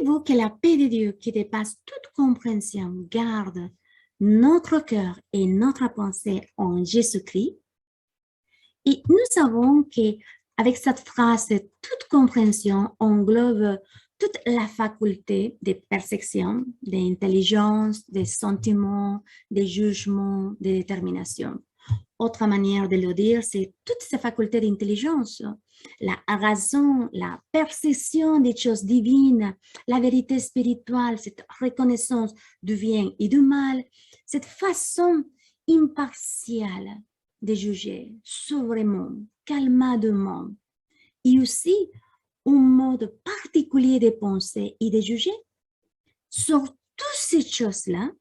Rappelez-vous que la paix de Dieu qui dépasse toute compréhension garde notre cœur et notre pensée en Jésus-Christ. Et nous savons qu'avec cette phrase, toute compréhension englobe toute la faculté de perception, d'intelligence, des sentiments, des jugements, de détermination. Autre manière de le dire, c'est toutes ces facultés d'intelligence, la raison, la perception des choses divines, la vérité spirituelle, cette reconnaissance du bien et du mal, cette façon impartiale de juger souverainement, calmement, et aussi un mode particulier de penser et de juger. Sur toutes ces choses-là,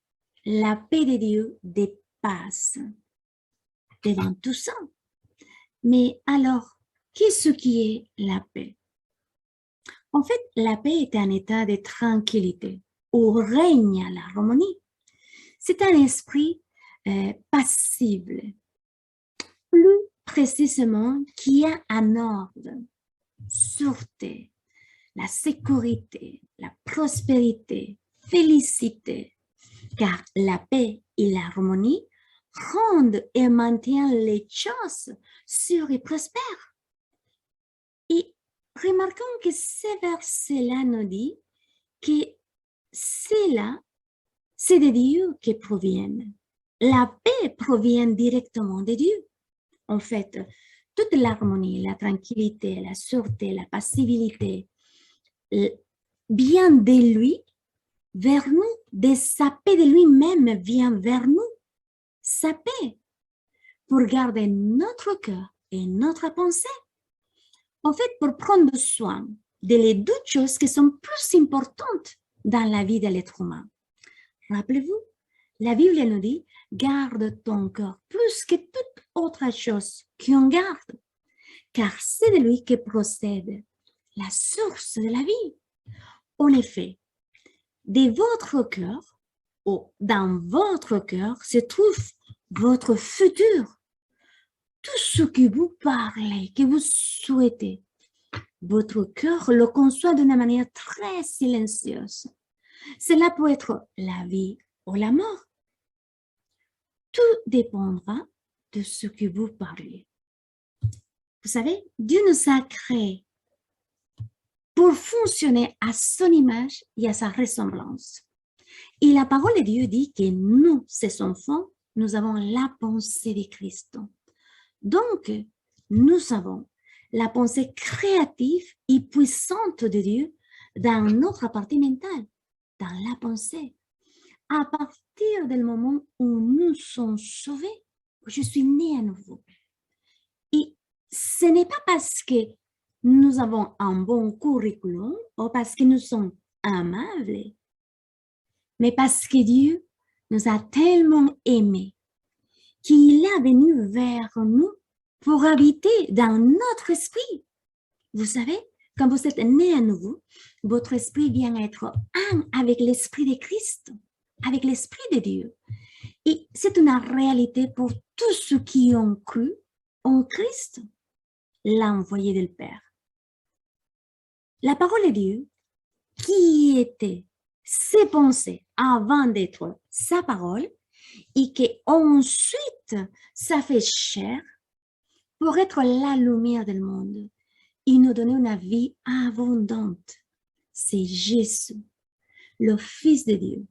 la paix de Dieu dépasse devant tout ça. Mais alors, qu'est-ce qui est la paix? En fait, la paix est un état de tranquillité où règne l'harmonie. C'est un esprit passible, plus précisément qui a un ordre, sûreté, la sécurité, la prospérité, félicité, car la paix et l'harmonie rendent et maintiennent les choses sûres et prospères. Et remarquons que ce verset-là nous dit que cela, c'est de Dieu qui proviennent. La paix provient directement de Dieu. En fait, toute l'harmonie, la tranquillité, la sûreté, la passibilité vient de lui vers nous, de sa paix de lui-même vient vers nous. Sa paix pour garder notre cœur et notre pensée. En fait, pour prendre soin de les deux choses qui sont plus importantes dans la vie de l'être humain. Rappelez-vous, la Bible nous dit, garde ton cœur plus que toute autre chose qu'on garde, car c'est de lui que procède la source de la vie. En effet, de votre cœur, ou dans votre cœur, se trouve votre futur. Tout ce que vous parlez, que vous souhaitez, votre cœur le conçoit d'une manière très silencieuse. Cela peut être la vie ou la mort. Tout dépendra de ce que vous parlez. Vous savez, Dieu nous a créés pour fonctionner à son image et à sa ressemblance. Et la parole de Dieu dit que nous, ses enfants, nous avons la pensée de Christ. Donc, nous avons la pensée créative et puissante de Dieu dans notre partie mentale, dans la pensée. À partir du moment où nous sommes sauvés, je suis né à nouveau. Et ce n'est pas parce que nous avons un bon curriculum ou parce que nous sommes aimables, mais parce que Dieu nous a tellement aimés qu'il est venu vers nous pour habiter dans notre esprit. Vous savez, quand vous êtes né à nouveau, votre esprit vient être un avec l'esprit de Christ, avec l'esprit de Dieu. Et c'est une réalité pour tous ceux qui ont cru en Christ, l'envoyé du Père. La parole de Dieu, qui était ses pensées avant d'être sa parole, et qu'ensuite ça fait chair pour être la lumière du monde et nous donner une vie abondante. C'est Jésus, le Fils de Dieu,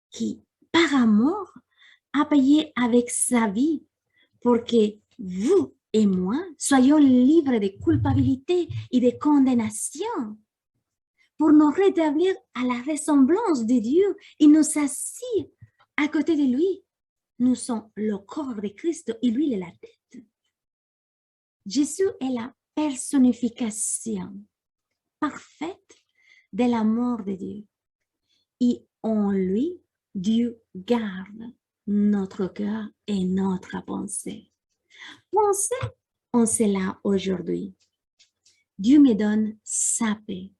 qui, par amour, a payé avec sa vie pour que vous et moi soyons libres de culpabilité et de condamnation, pour nous rétablir à la ressemblance de Dieu et nous assis à côté de lui. Nous sommes le corps de Christ et lui, il est la tête. Jésus est la personnification parfaite de l'amour de Dieu. Et en lui, Dieu garde notre cœur et notre pensée. Pensez en cela aujourd'hui. Dieu me donne sa paix.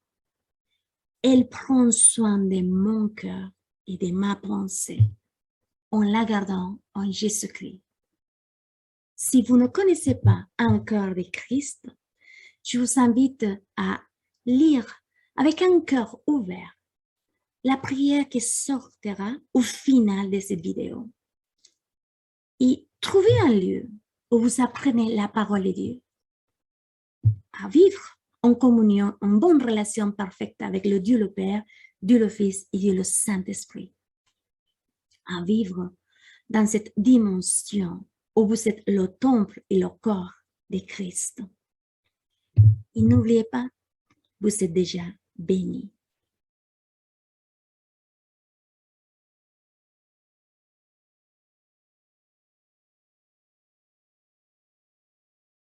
Elle prend soin de mon cœur et de ma pensée en la gardant en Jésus-Christ. Si vous ne connaissez pas un cœur de Christ, je vous invite à lire avec un cœur ouvert, la prière qui sortira au final de cette vidéo. Et trouvez un lieu où vous apprenez la parole de Dieu, à vivre en communion, en bonne relation parfaite avec le Dieu le Père, Dieu le Fils et Dieu le Saint-Esprit. À vivre dans cette dimension où vous êtes le temple et le corps de Christ. Et n'oubliez pas, vous êtes déjà bénis.